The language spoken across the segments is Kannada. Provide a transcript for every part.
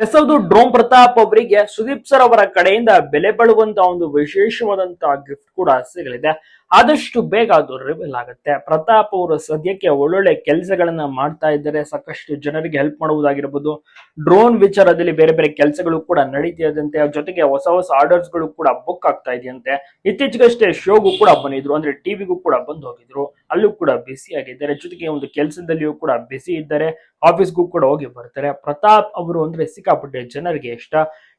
ಎಸ್ ಹೌದು, ಡ್ರೋನ್ ಪ್ರತಾಪ್ ಅವರಿಗೆ ಸುದೀಪ್ ಸರ್ ಅವರ ಕಡೆಯಿಂದ ಬೆಲೆ ಬಾಳುವಂತ ಒಂದು ವಿಶೇಷವಾದಂತಹ ಗಿಫ್ಟ್ ಕೂಡ ಸಿಗಲಿದೆ. ಆದಷ್ಟು ಬೇಗ ಅದು ರಿವೀಲ್ ಆಗುತ್ತೆ. ಪ್ರತಾಪ್ ಅವರು ಸದ್ಯಕ್ಕೆ ಒಳ್ಳೊಳ್ಳೆ ಕೆಲಸಗಳನ್ನ ಮಾಡ್ತಾ ಇದ್ದಾರೆ. ಸಾಕಷ್ಟು ಜನರಿಗೆ ಹೆಲ್ಪ್ ಮಾಡುವುದಾಗಿರ್ಬೋದು, ಡ್ರೋನ್ ವಿಚಾರದಲ್ಲಿ ಬೇರೆ ಬೇರೆ ಕೆಲಸಗಳು ಕೂಡ ನಡೀತಿದಂತೆ, ಜೊತೆಗೆ ಹೊಸ ಹೊಸ ಆರ್ಡರ್ಸ್ ಗಳು ಕೂಡ ಬುಕ್ ಆಗ್ತಾ ಇದೆಯಂತೆ. ಇತ್ತೀಚೆಗಷ್ಟೇ ಶೋಗೂ ಕೂಡ ಬಂದಿದ್ರು, ಅಂದ್ರೆ ಟಿವಿಗೂ ಕೂಡ ಬಂದು ಹೋಗಿದ್ರು. ಅಲ್ಲೂ ಕೂಡ ಬಿಸಿ ಆಗಿದ್ದಾರೆ. ಜೊತೆಗೆ ಒಂದು ಕೆಲಸದಲ್ಲಿಯೂ ಕೂಡ ಬಿಸಿ ಇದ್ದಾರೆ. ಆಫೀಸ್ಗೂ ಕೂಡ ಹೋಗಿ ಬರ್ತಾರೆ. ಪ್ರತಾಪ್ ಅವರು ಅಂದ್ರೆ ಸಿಕ್ಕಾಪಟ್ಟೆ ಜನರಿಗೆ ಇಷ್ಟ.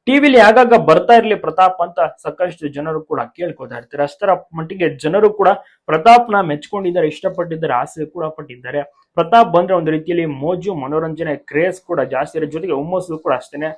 ಟಿವಿಲಿ ಆಗಾಗ ಬರ್ತಾ ಇರ್ಲಿ ಪ್ರತಾಪ್ ಅಂತ ಸಾಕಷ್ಟು ಜನರು ಕೂಡ ಕೇಳ್ಕೊತಾ ಇರ್ತಾರೆ. ಅಷ್ಟರ ಮಟ್ಟಿಗೆ ಜನರು ಕೂಡ ಪ್ರತಾಪ್ನ ಮೆಚ್ಕೊಂಡಿದ್ದಾರೆ, ಇಷ್ಟಪಟ್ಟಿದ್ದಾರೆ, ಆಸೆ ಕೂಡ ಪಟ್ಟಿದ್ದಾರೆ. ಪ್ರತಾಪ್ ಬಂದ್ರೆ ಒಂದು ರೀತಿಯಲ್ಲಿ ಮೋಜು ಮನೋರಂಜನೆ ಕ್ರೇಜ್ ಕೂಡ ಜಾಸ್ತಿ ಇರೋ ಜೊತೆಗೆ ಹುಮ್ಮಸ್ಸು ಕೂಡ ಅಷ್ಟೇನೆ.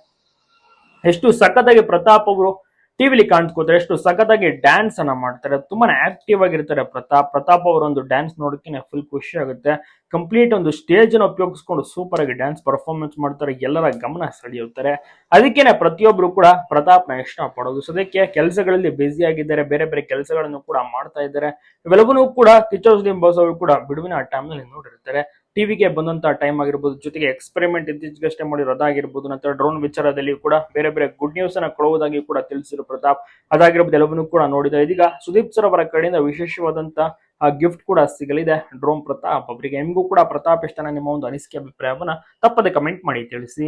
ಎಷ್ಟು ಸಖತ್ತಾಗಿ ಪ್ರತಾಪ್ ಅವರು ಟಿವಿಲಿ ಕಾಣಿಸ್ಕೋತಾರೆ, ಎಷ್ಟು ಸಖತ್ತಾಗಿ ಡ್ಯಾನ್ಸ್ ಅನ್ನ ಮಾಡ್ತಾರೆ, ತುಂಬಾನೇ ಆಕ್ಟಿವ್ ಆಗಿರ್ತಾರೆ ಪ್ರತಾಪ್ ಅವರ ಒಂದು ಡ್ಯಾನ್ಸ್ ನೋಡೋಕೆ ಫುಲ್ ಖುಷಿ ಆಗುತ್ತೆ. ಕಂಪ್ಲೀಟ್ ಒಂದು ಸ್ಟೇಜ್ ಅನ್ನು ಉಪಯೋಗಿಸ್ಕೊಂಡು ಸೂಪರ್ ಆಗಿ ಡ್ಯಾನ್ಸ್ ಪರ್ಫಾರ್ಮೆನ್ಸ್ ಮಾಡ್ತಾರೆ, ಎಲ್ಲರ ಗಮನ ಸೆಳೆಯುತ್ತಾರೆ. ಅದಕ್ಕೇನೆ ಪ್ರತಿಯೊಬ್ರು ಕೂಡ ಪ್ರತಾಪ್ನ ಇಷ್ಟ ಪಡೋದು. ಸದ್ಯಕ್ಕೆ ಕೆಲಸಗಳಲ್ಲಿ ಬ್ಯುಸಿ ಆಗಿದ್ದಾರೆ, ಬೇರೆ ಬೇರೆ ಕೆಲಸಗಳನ್ನು ಕೂಡ ಮಾಡ್ತಾ ಇದ್ದಾರೆ. ಇವೆಲ್ಲವನ್ನೂ ಕೂಡ ಕಿಚ್ಚ ಸುದೀಪ್ ಬಾಸ್ ಅವರು ಕೂಡ ಬಿಡುವಿನ ಟೈಮ್ ನಲ್ಲಿ ನೋಡಿರ್ತಾರೆ. ಟಿವಿಗೆ ಬಂದಂತ ಟೈಮ್ ಆಗಿರ್ಬೋದು, ಜೊತೆಗೆ ಎಕ್ಸ್ಪೆರಿಮೆಂಟ್ ಇತ್ತೀಚೆಗಷ್ಟೇ ಮಾಡಿರೋದಾಗಿರ್ಬೋದು, ನಂತರ ಡ್ರೋನ್ ವಿಚಾರದಲ್ಲಿ ಕೂಡ ಬೇರೆ ಬೇರೆ ಗುಡ್ ನ್ಯೂಸ್ ಅನ್ನ ಕೊಡುವುದಾಗಿ ಕೂಡ ತಿಳಿಸಿದ್ರು ಪ್ರತಾಪ್. ಅದಾಗಿರ್ಬೋದು, ಎಲ್ಲವನ್ನೂ ಕೂಡ ನೋಡಿದ. ಇದೀಗ ಸುದೀಪ್ ಸರ್ ಅವರ ಕಡೆಯಿಂದ ವಿಶೇಷವಾದಂತ ಗಿಫ್ಟ್ ಕೂಡ ಸಿಗಲಿದೆ ಡ್ರೋನ್ ಪ್ರತಾಪ್ ಅವರಿಗೆ. ನಿಮಗೂ ಕೂಡ ಪ್ರತಾಪ್ ಇಷ್ಟನ, ನಿಮ್ಮ ಒಂದು ಅನಿಸಿಕೆ ಅಭಿಪ್ರಾಯವನ್ನ ತಪ್ಪದೆ ಕಮೆಂಟ್ ಮಾಡಿ ತಿಳಿಸಿ.